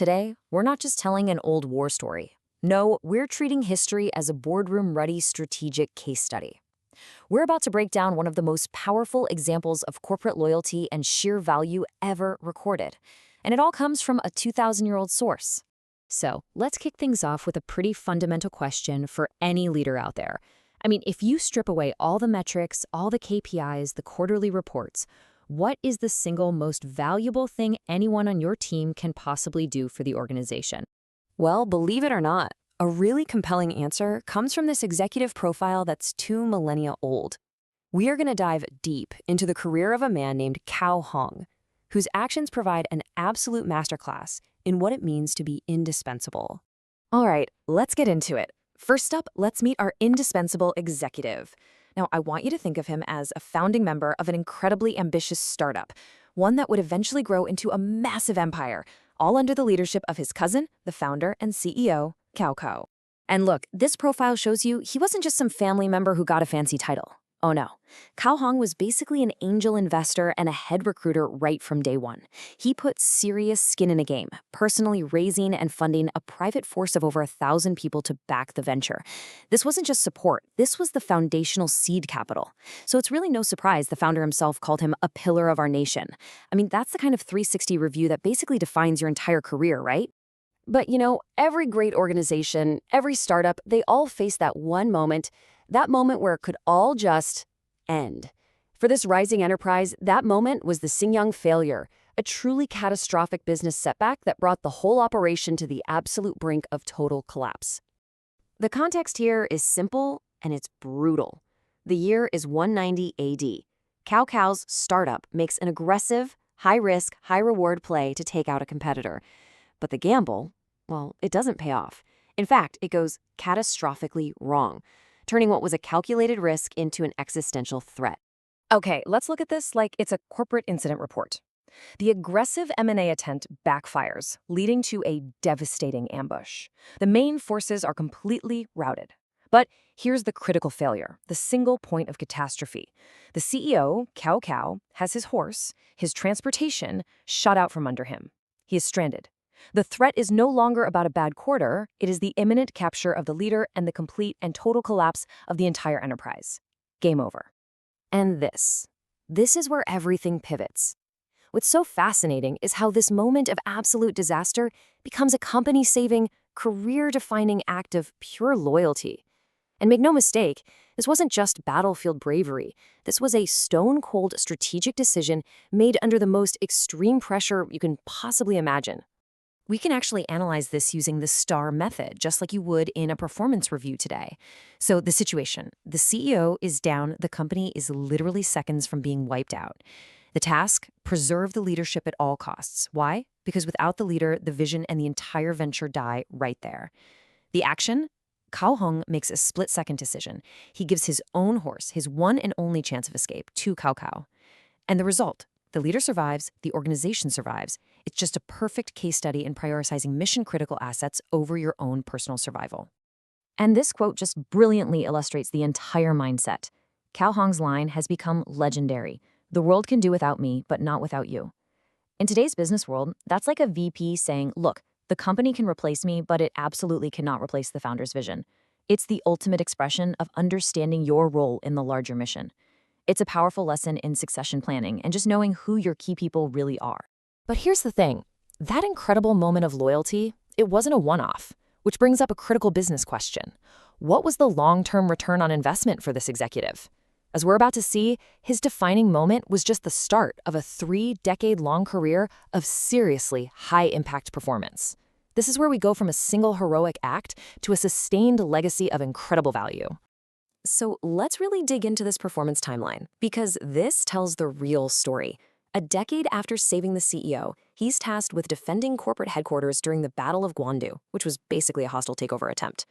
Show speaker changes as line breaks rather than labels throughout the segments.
Today, we're not just telling an old war story. No, we're treating history as a boardroom-ready strategic case study. We're about to break down one of the most powerful examples of corporate loyalty and sheer value ever recorded. And it all comes from a 2,000-year-old source. So, let's kick things off with a pretty fundamental question for any leader out there. I mean, if you strip away all the metrics, all the KPIs, the quarterly reports, what is the single most valuable thing anyone on your team can possibly do for the organization? Well, believe it or not, a really compelling answer comes from this executive profile that's 2 millennia old. We are going to dive deep into the career of a man named Cao Hong, whose actions provide an absolute masterclass in what it means to be indispensable. All right, let's get into it. First up, let's meet our indispensable executive. Now, I want you to think of him as a founding member of an incredibly ambitious startup, one that would eventually grow into a massive empire, all under the leadership of his cousin, the founder and CEO, Cao Cao. And look, this profile shows you he wasn't just some family member who got a fancy title. Oh no, Cao Hong was basically an angel investor and a head recruiter right from day one. He put serious skin in the game, personally raising and funding a private force of over 1,000 people to back the venture. This wasn't just support, this was the foundational seed capital. So it's really no surprise the founder himself called him a pillar of our nation. I mean, that's the kind of 360 review that basically defines your entire career, right? But you know, every great organization, every startup, they all face that moment where it could all just end. For this rising enterprise, that moment was the Xingyang failure, a truly catastrophic business setback that brought the whole operation to the absolute brink of total collapse. The context here is simple and it's brutal. The year is 190 AD. Cao Cao's startup makes an aggressive, high-risk, high-reward play to take out a competitor. But the gamble, well, it doesn't pay off. In fact, it goes catastrophically wrong, turning what was a calculated risk into an existential threat. Okay, let's look at this like it's a corporate incident report. The aggressive M&A attempt backfires, leading to a devastating ambush. The main forces are completely routed. But here's the critical failure, the single point of catastrophe. The CEO, Cao Cao, has his horse, his transportation, shot out from under him. He is stranded. The threat is no longer about a bad quarter, it is the imminent capture of the leader and the complete and total collapse of the entire enterprise. Game over. And this is where everything pivots. What's so fascinating is how this moment of absolute disaster becomes a company-saving, career-defining act of pure loyalty. And make no mistake, this wasn't just battlefield bravery. This was a stone-cold strategic decision made under the most extreme pressure you can possibly imagine. We can actually analyze this using the STAR method, just like you would in a performance review today. So the situation, the CEO is down, the company is literally seconds from being wiped out. The task, preserve the leadership at all costs. Why? Because without the leader, the vision and the entire venture die right there. The action? Cao Hong makes a split-second decision. He gives his own horse, his one and only chance of escape, to Cao Cao. And the result? The leader survives, the organization survives. It's just a perfect case study in prioritizing mission-critical assets over your own personal survival. And this quote just brilliantly illustrates the entire mindset. Cao Hong's line has become legendary. The world can do without me, but not without you. In today's business world, that's like a VP saying, look, the company can replace me, but it absolutely cannot replace the founder's vision. It's the ultimate expression of understanding your role in the larger mission. It's a powerful lesson in succession planning and just knowing who your key people really are. But here's the thing. That incredible moment of loyalty, it wasn't a one-off, which brings up a critical business question. What was the long-term return on investment for this executive? As we're about to see, his defining moment was just the start of a 3-decade-long career of seriously high-impact performance. This is where we go from a single heroic act to a sustained legacy of incredible value. So let's really dig into this performance timeline, because this tells the real story. A decade after saving the CEO, he's tasked with defending corporate headquarters during the Battle of Guandu, which was basically a hostile takeover attempt.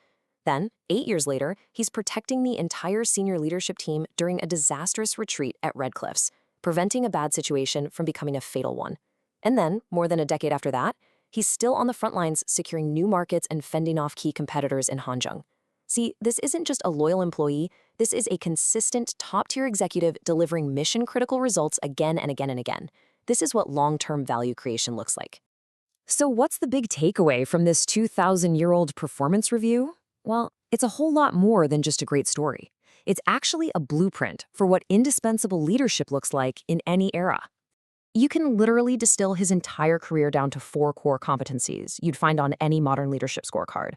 Then, 8 years later, he's protecting the entire senior leadership team during a disastrous retreat at Red Cliffs, preventing a bad situation from becoming a fatal one. And then, more than a decade after that, he's still on the front lines securing new markets and fending off key competitors in Hanzhong. See, this isn't just a loyal employee, this is a consistent top-tier executive delivering mission-critical results again and again and again. This is what long-term value creation looks like. So what's the big takeaway from this 2,000-year-old performance review? Well, it's a whole lot more than just a great story. It's actually a blueprint for what indispensable leadership looks like in any era. You can literally distill his entire career down to 4 core competencies you'd find on any modern leadership scorecard.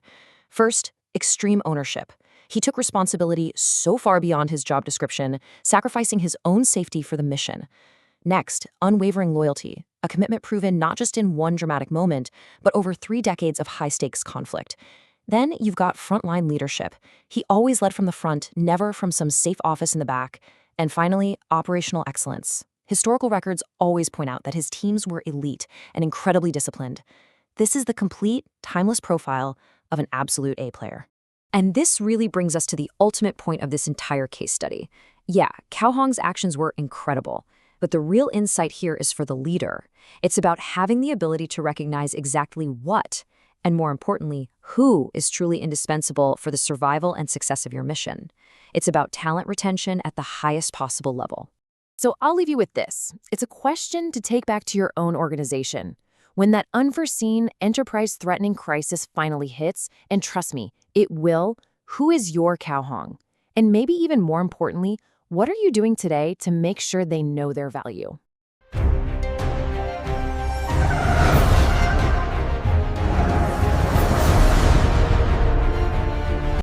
First, extreme ownership. He took responsibility so far beyond his job description, sacrificing his own safety for the mission. Next, unwavering loyalty, a commitment proven not just in one dramatic moment, but over 3 decades of high-stakes conflict. Then you've got frontline leadership. He always led from the front, never from some safe office in the back. And finally, operational excellence. Historical records always point out that his teams were elite and incredibly disciplined. This is the complete, timeless profile of an absolute A player. And this really brings us to the ultimate point of this entire case study. Yeah, Cao Hong's actions were incredible. But the real insight here is for the leader. It's about having the ability to recognize exactly what, and more importantly, who is truly indispensable for the survival and success of your mission. It's about talent retention at the highest possible level.
So I'll leave you with this. It's a question to take back to your own organization. When that unforeseen, enterprise-threatening crisis finally hits, and trust me, it will, who is your Cao Hong? And maybe even more importantly, what are you doing today to make sure they know their value?